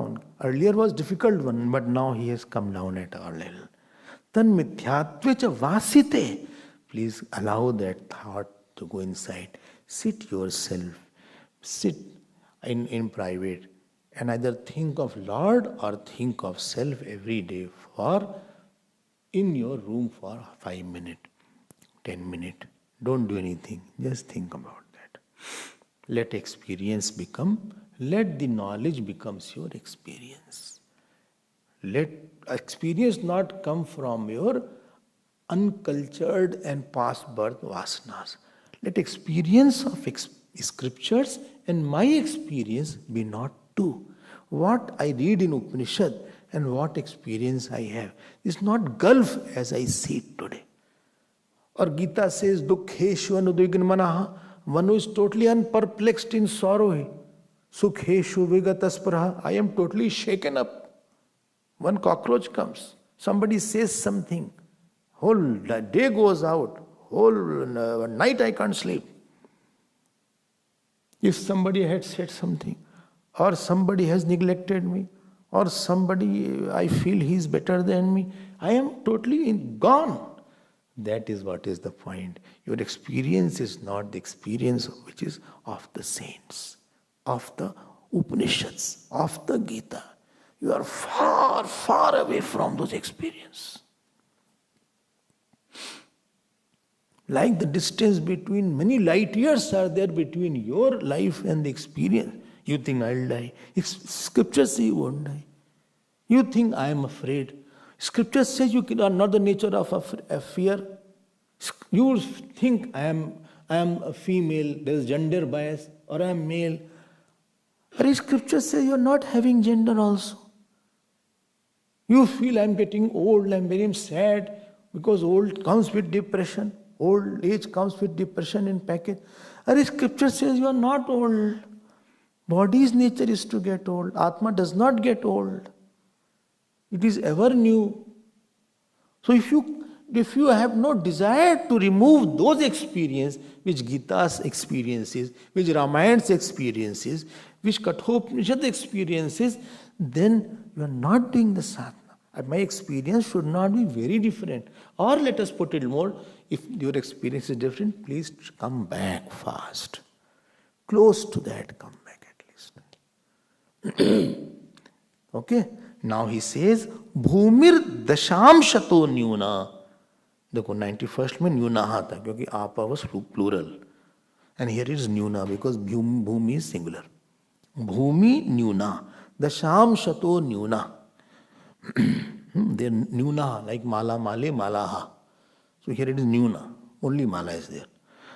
Speaker 1: earlier was difficult one, but now he has come down at our level. Tan mithyatve cha vasite. Please allow that thought to go inside. Sit yourself. Sit in private and either think of Lord or think of self every day for in your room for 5 minutes, 10 minutes. Don't do anything. Just think about that. Let the knowledge becomes your experience. Let experience not come from your uncultured and past birth vasanas. Let experience of scriptures and my experience be not two. What I read in Upanishad and what experience I have is not gulf as I see it today. Or Gita says, Dukkheshu anudvigna manaha. One who is totally unperplexed in sorrow. Sukheshu vigatasparaha. I am totally shaken up. One cockroach comes. Somebody says something. Whole day goes out. Whole night I can't sleep. If somebody had said something, or somebody has neglected me, or somebody I feel he is better than me, I am totally gone. That is what is the point. Your experience is not the experience which is of the saints, of the Upanishads, of the Gita. You are far, far away from those experiences. Like the distance between many light years are there between your life and the experience. You think I'll die. Scripture says you won't die. You think I am afraid. Scripture says you are not the nature of a fear. You think I am a female, there is gender bias, or I am male. But Scripture says you are not having gender also. You feel I am getting old, I am very sad, because old comes with depression. Old age comes with depression in package. But Scripture says you are not old. Body's nature is to get old. Atma does not get old. It is ever new. So if you have no desire to remove those experiences, which Gita's experiences, which Ramayan's experiences, which Kathopanishad experiences, then you are not doing the sadhana. My experience should not be very different. Or let us put it more, if your experience is different, please come back fast. Close to that, come back at least. Okay? Now he says, Bhumir dasham shato nyuna. देखो 91st में न्यूनाहा था क्योंकि आपा was plural. And here it is nyuna because bhumi is singular. Bhumi nyuna. Dasham shato nyuna. There nyuna like mala male malaha. So here it is nyuna. Only mala is there.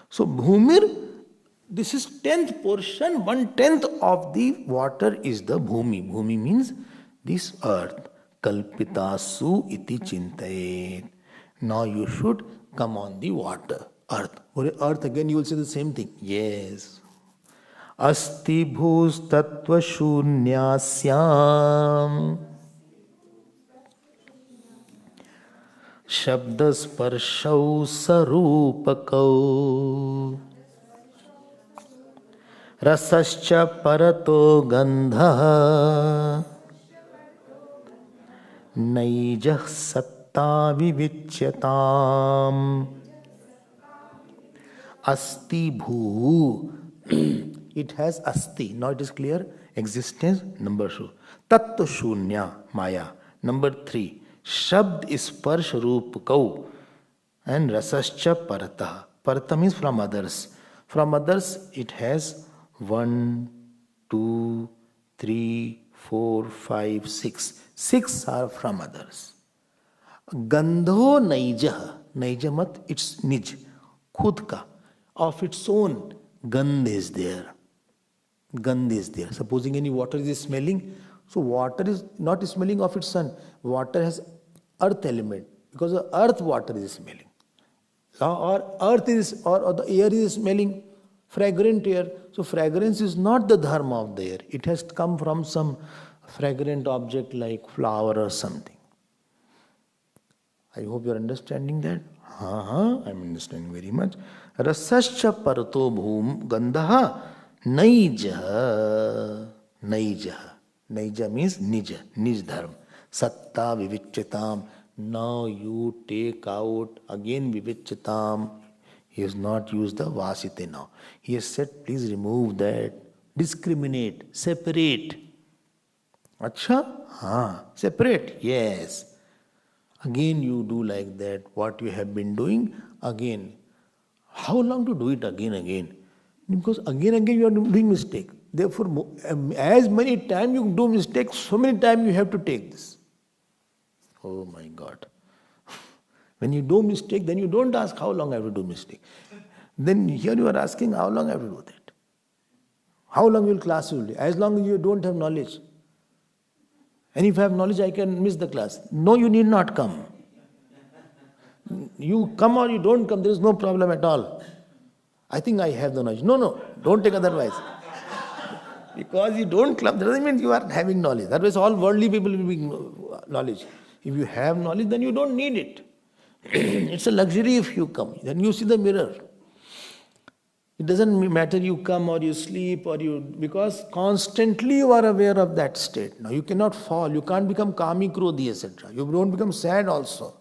Speaker 1: So bhumir, this is 10th portion, 1/10 of the water is the bhumi. Bhumi means this earth. Kalpitasu iti chintayet. Now you should come on the water, earth. Or earth again you will say the same thing. Yes. Asti bhus tattva shunyasyam shabdasparshau sarupakau rasascha parato gandha naijah satta vivicyatam asti bhu. It has asti. Now it is clear. Existence, number 2. Tattva shunya, maya. Number 3. Shabd sparsh roop kau. And rasascha parata. Parata means from others. From others it has 1, 2, 3, 4, 5, 6. 6 are from others. Gandho naijah. Naijah mat, it's nij. Khud ka. Of its own. Gandh is there. Gandh is there. Supposing any water is smelling, so water is not smelling of its own. Water has earth element because the earth water is smelling. Or earth is or the air is smelling fragrant air. So fragrance is not the dharma of the air. It has come from some fragrant object like flower or something. I hope you are understanding that. I am understanding very much. Rasascha parato bhum gandha naijah. Naija means nija, nij dharma. Satta vivicyatam. Now you take out again vivicyatam. He has not used the vasite now. He has said, please remove that. Discriminate, separate. Acha? Separate. Yes. Again you do like that. What you have been doing, again. How long to do it again? Because again you are doing mistake. Therefore, as many times you do mistake, so many times you have to take this. Oh my God. When you do mistake, then you don't ask how long I have to do mistake. Then here you are asking how long I have to do that. How long will class will do? As long as you don't have knowledge. And if I have knowledge, I can miss the class. No, you need not come. You come or you don't come, there is no problem at all. I think I have the knowledge. No, don't take otherwise. Because you don't come, that doesn't mean you are having knowledge. Otherwise, all worldly people will be knowledge. If you have knowledge, then you don't need it. It's a luxury if you come. Then you see the mirror. It doesn't matter you come or you sleep or you... Because constantly you are aware of that state. Now you cannot fall. You can't become kami, krodhi, etc. You don't become sad also.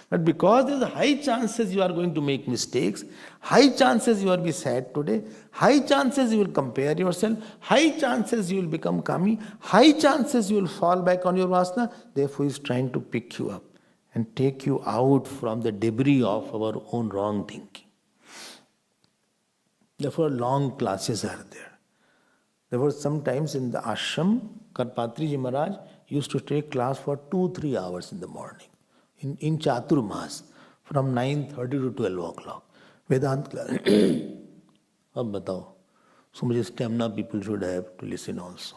Speaker 1: But because there is a high chances you are going to make mistakes, high chances you will be sad today, high chances you will compare yourself, high chances you will become kami, high chances you will fall back on your vasana. Therefore, he is trying to pick you up and take you out from the debris of our own wrong thinking. Therefore, long classes are there. There were sometimes in the ashram, Karpatriji Maharaj used to take class for 2-3 hours in the morning. In Chaturmas, from 9:30 to 12 o'clock. Vedanta class. Ab batao. So much stamina people should have to listen also.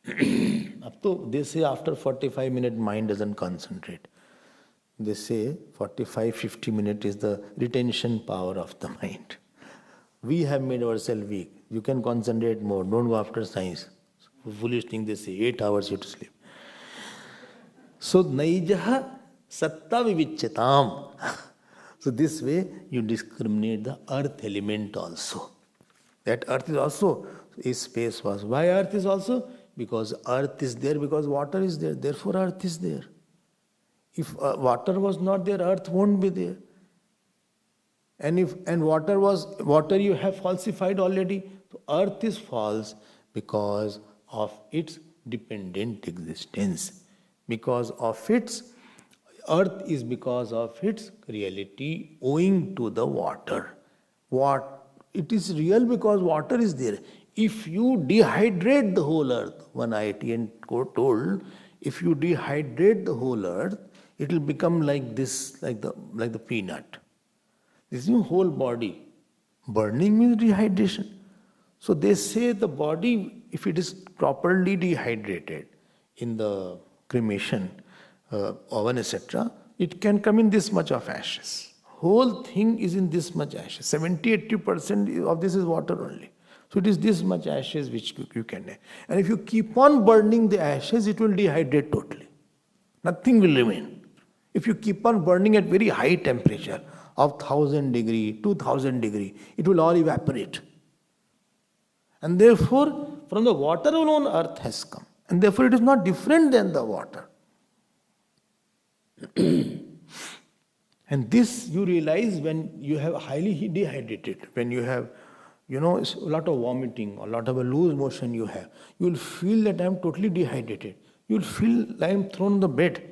Speaker 1: They say after 45 minutes mind doesn't concentrate. They say 45-50 minutes is the retention power of the mind. We have made ourselves weak. You can concentrate more. Don't go after science. Foolish thing they say. 8 hours you have to sleep. So naijaha satta vivicyatam. So this way you discriminate the earth element also. That earth is also, his space was. Why earth is also? Because earth is there, because water is there, therefore earth is there. If water was not there, earth won't be there. And water you have falsified already. So earth is false because of its dependent existence. Because of its earth is because of its reality owing to the water. It is real because water is there. If you dehydrate the whole earth, one IITian told, if you dehydrate the whole earth, it will become like this, like the peanut. This is your whole body. Burning means dehydration. So they say the body, if it is properly dehydrated in the cremation oven, etc., it can come in this much of ashes. Whole thing is in this much ashes. 70-80% of this is water only. So it is this much ashes which you can. And if you keep on burning the ashes, it will dehydrate totally. Nothing will remain. If you keep on burning at very high temperature of 1000 degree, 2000 degree, it will all evaporate. And therefore, from the water alone, earth has come. And therefore, it is not different than the water. And this you realize when you have highly dehydrated, when you have, a lot of vomiting, a lot of a loose motion you have, you will feel that I am totally dehydrated. You will feel like I am thrown on the bed.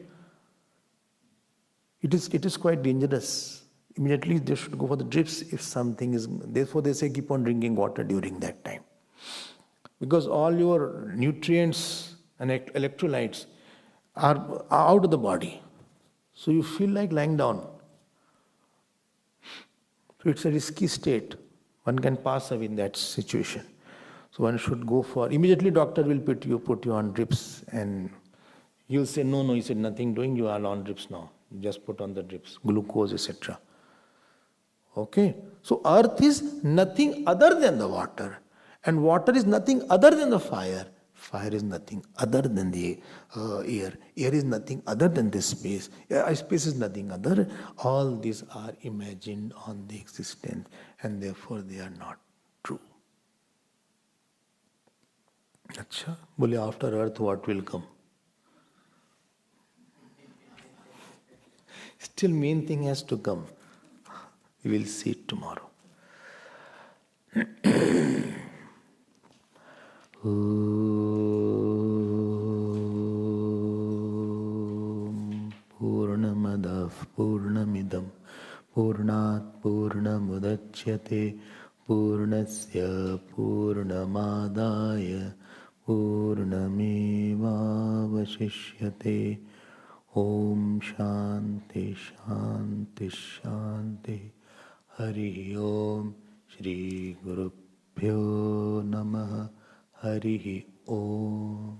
Speaker 1: It is quite dangerous. Immediately they should go for the drips if something is, therefore they say keep on drinking water during that time. Because all your nutrients and electrolytes are out of the body. So you feel like lying down. So it's a risky state. One can pass away in that situation. So one should go for, immediately doctor will put you on drips, and you'll say, no, he said nothing doing, you are on drips now. Just put on the drips, glucose, etc. Okay? So earth is nothing other than the water. And water is nothing other than the fire. Fire is nothing other than the air. Air is nothing other than this space. Space is nothing other. All these are imagined on the existence, and therefore they are not true. Acha, bole after earth what will come? Still main thing has to come. We will see it tomorrow. Purnamadav Purnamidam Purnat Purnamudachyate Purnasya Purnamadaya Purnamevavashishyate. Om Shanti Shanti Shanti. Hari Om. Shri Guru Bhyo Namaha. Hari Om.